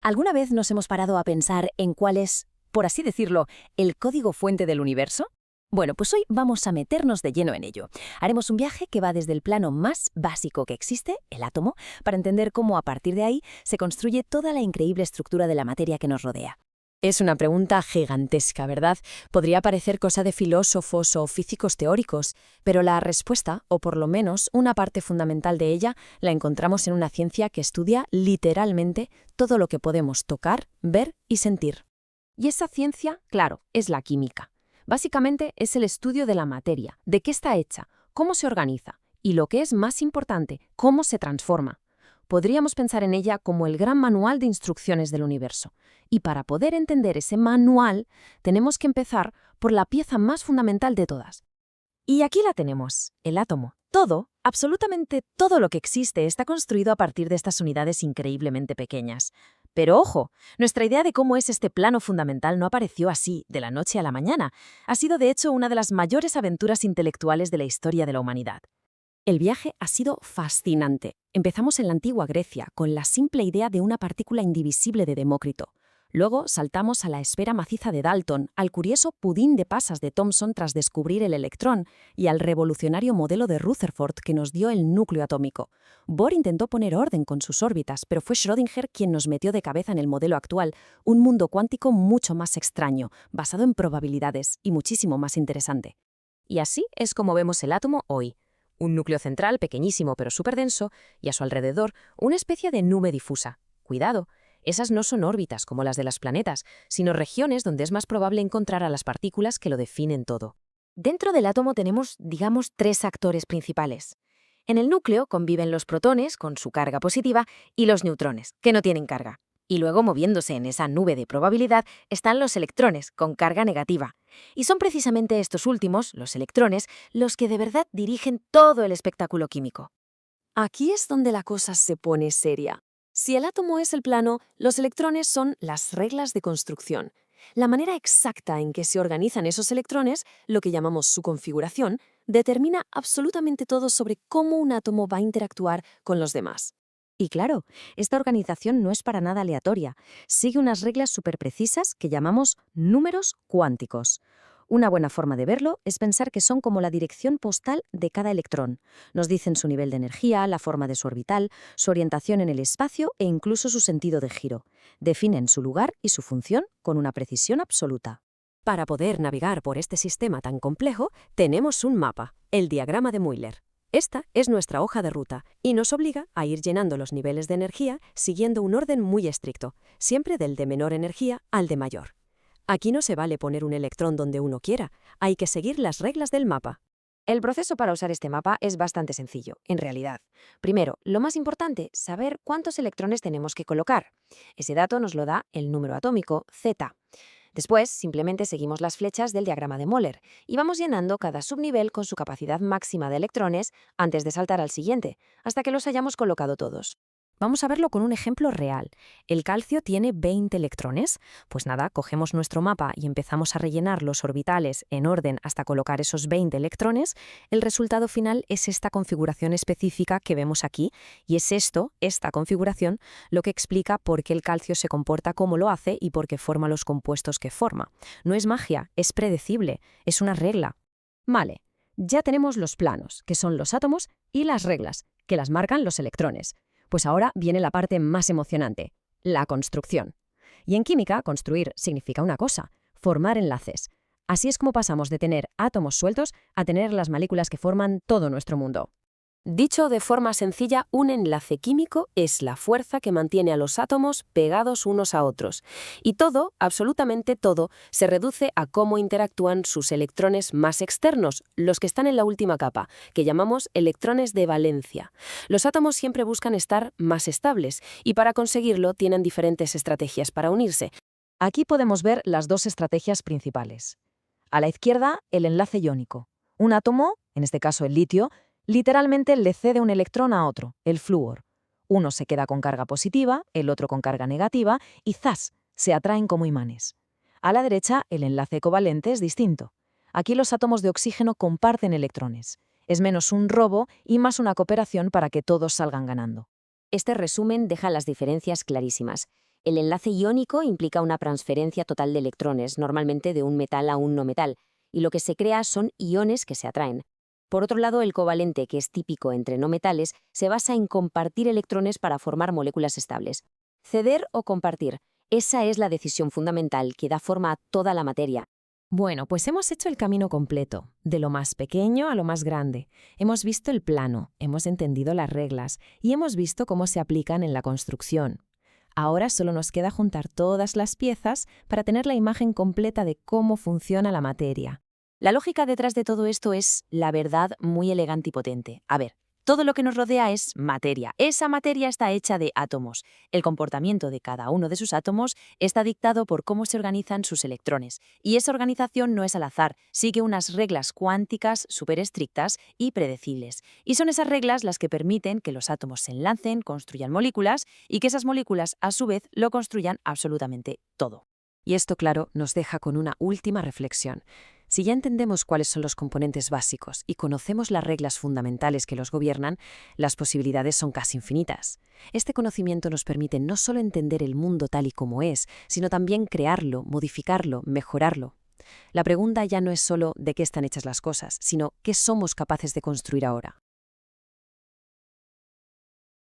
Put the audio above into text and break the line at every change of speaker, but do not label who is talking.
¿Alguna vez nos hemos parado a pensar en cuál es, por así decirlo, el código fuente del universo? Bueno, pues hoy vamos a meternos de lleno en ello. Haremos un viaje que va desde el plano más básico que existe, el átomo, para entender cómo a partir de ahí se construye toda la increíble estructura de la materia que nos rodea. Es una pregunta gigantesca, ¿verdad? Podría parecer cosa de filósofos o físicos teóricos, pero la respuesta, o por lo menos una parte fundamental de ella, la encontramos en una ciencia que estudia literalmente todo lo que podemos tocar, ver y sentir. Y esa ciencia, claro, es la química. Básicamente es el estudio de la materia, de qué está hecha, cómo se organiza y, lo que es más importante, cómo se transforma. Podríamos pensar en ella como el gran manual de instrucciones del universo. Y para poder entender ese manual, tenemos que empezar por la pieza más fundamental de todas. Y aquí la tenemos, el átomo. Todo, absolutamente todo lo que existe está construido a partir de estas unidades increíblemente pequeñas. Pero ojo, nuestra idea de cómo es este plano fundamental no apareció así, de la noche a la mañana. Ha sido de hecho una de las mayores aventuras intelectuales de la historia de la humanidad. El viaje ha sido fascinante. Empezamos en la antigua Grecia, con la simple idea de una partícula indivisible de Demócrito. Luego saltamos a la esfera maciza de Dalton, al curioso pudín de pasas de Thomson tras descubrir el electrón y al revolucionario modelo de Rutherford que nos dio el núcleo atómico. Bohr intentó poner orden con sus órbitas, pero fue Schrödinger quien nos metió de cabeza en el modelo actual, un mundo cuántico mucho más extraño, basado en probabilidades y muchísimo más interesante. Y así es como vemos el átomo hoy. Un núcleo central pequeñísimo pero superdenso y a su alrededor una especie de nube difusa. Cuidado, esas no son órbitas como las de los planetas, sino regiones donde es más probable encontrar a las partículas que lo definen todo. Dentro del átomo tenemos, digamos, tres actores principales. En el núcleo conviven los protones, con su carga positiva, y los neutrones, que no tienen carga. Y luego, moviéndose en esa nube de probabilidad, están los electrones, con carga negativa. Y son precisamente estos últimos, los electrones, los que de verdad dirigen todo el espectáculo químico. Aquí es donde la cosa se pone seria. Si el átomo es el plano, los electrones son las reglas de construcción. La manera exacta en que se organizan esos electrones, lo que llamamos su configuración, determina absolutamente todo sobre cómo un átomo va a interactuar con los demás. Y claro, esta organización no es para nada aleatoria. Sigue unas reglas súper precisas que llamamos números cuánticos. Una buena forma de verlo es pensar que son como la dirección postal de cada electrón. Nos dicen su nivel de energía, la forma de su orbital, su orientación en el espacio e incluso su sentido de giro. Definen su lugar y su función con una precisión absoluta. Para poder navegar por este sistema tan complejo, tenemos un mapa, el diagrama de Mueller. Esta es nuestra hoja de ruta y nos obliga a ir llenando los niveles de energía siguiendo un orden muy estricto, siempre del de menor energía al de mayor. Aquí no se vale poner un electrón donde uno quiera, hay que seguir las reglas del mapa. El proceso para usar este mapa es bastante sencillo, en realidad. Primero, lo más importante, saber cuántos electrones tenemos que colocar. Ese dato nos lo da el número atómico, Z. Después, simplemente seguimos las flechas del diagrama de Moller y vamos llenando cada subnivel con su capacidad máxima de electrones antes de saltar al siguiente, hasta que los hayamos colocado todos. Vamos a verlo con un ejemplo real. ¿El calcio tiene 20 electrones? Pues nada, cogemos nuestro mapa y empezamos a rellenar los orbitales en orden hasta colocar esos 20 electrones. El resultado final es esta configuración específica que vemos aquí, y es esta configuración, lo que explica por qué el calcio se comporta como lo hace y por qué forma los compuestos que forma. No es magia, es predecible, es una regla. Vale, ya tenemos los planos, que son los átomos, y las reglas, que las marcan los electrones. Pues ahora viene la parte más emocionante, la construcción. Y en química, construir significa una cosa, formar enlaces. Así es como pasamos de tener átomos sueltos a tener las moléculas que forman todo nuestro mundo. Dicho de forma sencilla, un enlace químico es la fuerza que mantiene a los átomos pegados unos a otros. Y todo, absolutamente todo, se reduce a cómo interactúan sus electrones más externos, los que están en la última capa, que llamamos electrones de valencia. Los átomos siempre buscan estar más estables y para conseguirlo tienen diferentes estrategias para unirse. Aquí podemos ver las dos estrategias principales. A la izquierda, el enlace iónico. Un átomo, en este caso el litio, literalmente le cede un electrón a otro, el flúor. Uno se queda con carga positiva, el otro con carga negativa, y ¡zas!, se atraen como imanes. A la derecha, el enlace covalente es distinto. Aquí los átomos de oxígeno comparten electrones. Es menos un robo y más una cooperación para que todos salgan ganando. Este resumen deja las diferencias clarísimas.
El enlace iónico implica una transferencia total de electrones, normalmente de un metal a un no metal, y lo que se crea son iones que se atraen. Por otro lado, el covalente, que es típico entre no metales, se basa en compartir electrones para formar moléculas estables. Ceder o compartir, esa es la decisión fundamental que da forma a toda la materia.
Bueno, pues hemos hecho el camino completo, de lo más pequeño a lo más grande. Hemos visto el plano, hemos entendido las reglas y hemos visto cómo se aplican en la construcción. Ahora solo nos queda juntar todas las piezas para tener la imagen completa de cómo funciona la materia.
La lógica detrás de todo esto es, la verdad, muy elegante y potente. A ver, todo lo que nos rodea es materia. Esa materia está hecha de átomos. El comportamiento de cada uno de sus átomos está dictado por cómo se organizan sus electrones. Y esa organización no es al azar, sigue unas reglas cuánticas súper estrictas y predecibles. Y son esas reglas las que permiten que los átomos se enlacen, construyan moléculas y que esas moléculas, a su vez, lo construyan absolutamente todo.
Y esto, claro, nos deja con una última reflexión. Si ya entendemos cuáles son los componentes básicos y conocemos las reglas fundamentales que los gobiernan, las posibilidades son casi infinitas. Este conocimiento nos permite no solo entender el mundo tal y como es, sino también crearlo, modificarlo, mejorarlo. La pregunta ya no es solo de qué están hechas las cosas, sino qué somos capaces de construir ahora.